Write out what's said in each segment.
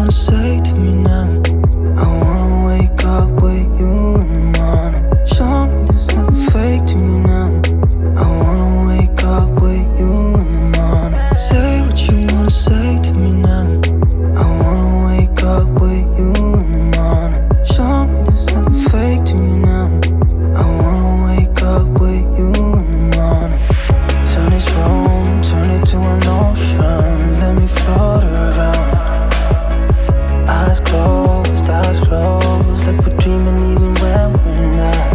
wanna say to me now. I wanna wake up with you in the morning. Show me there's nothing fake to me now. I wanna wake up with you in the morning. Say what you wanna say to me now. I wanna wake up with you in the morning. Show me there's nothing fake to me now. I wanna wake up with you in the morning. Turn this room, turn it to an ocean. Let me float around. Eyes closed, like we're dreaming even when we're not.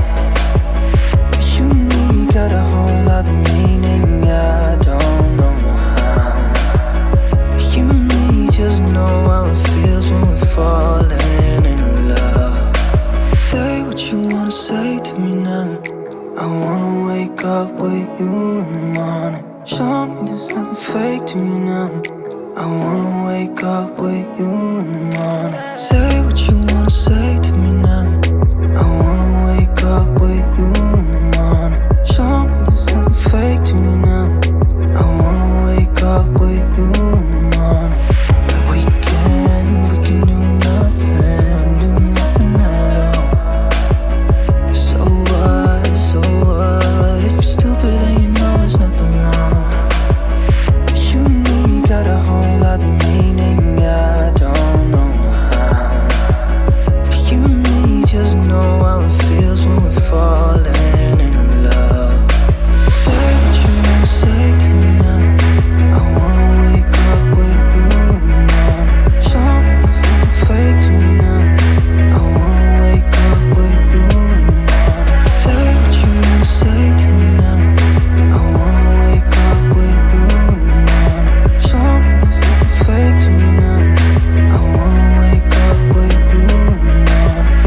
You and me got a whole other meaning, I don't know how. You and me just know how it feels when we're falling in love. Say what you wanna say to me now. I wanna wake up with you in the morning. Show me there's nothing fake to me now. I wanna wake up with you in the morning. Say what you wanna say to me now. I wanna wake up with you in the morning. Show me there's nothing fake to me now. I wanna wake up with you in the morning. We can do nothing at all. So what, if you're stupid then you know there's nothing wrong. You and me got a whole other meaning, I don't know how. You and me just know how it feels when we're falling in love. Say what you wanna say to me now. I wanna wake up with you in the morning. Show me there's nothing fake to me now. I wanna wake up with you in the morning. Say what you wanna say to me now. I wanna wake up with you in the morning. Show me there's nothing fake to me now. I wanna wake up with you in the morning.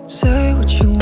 Say what you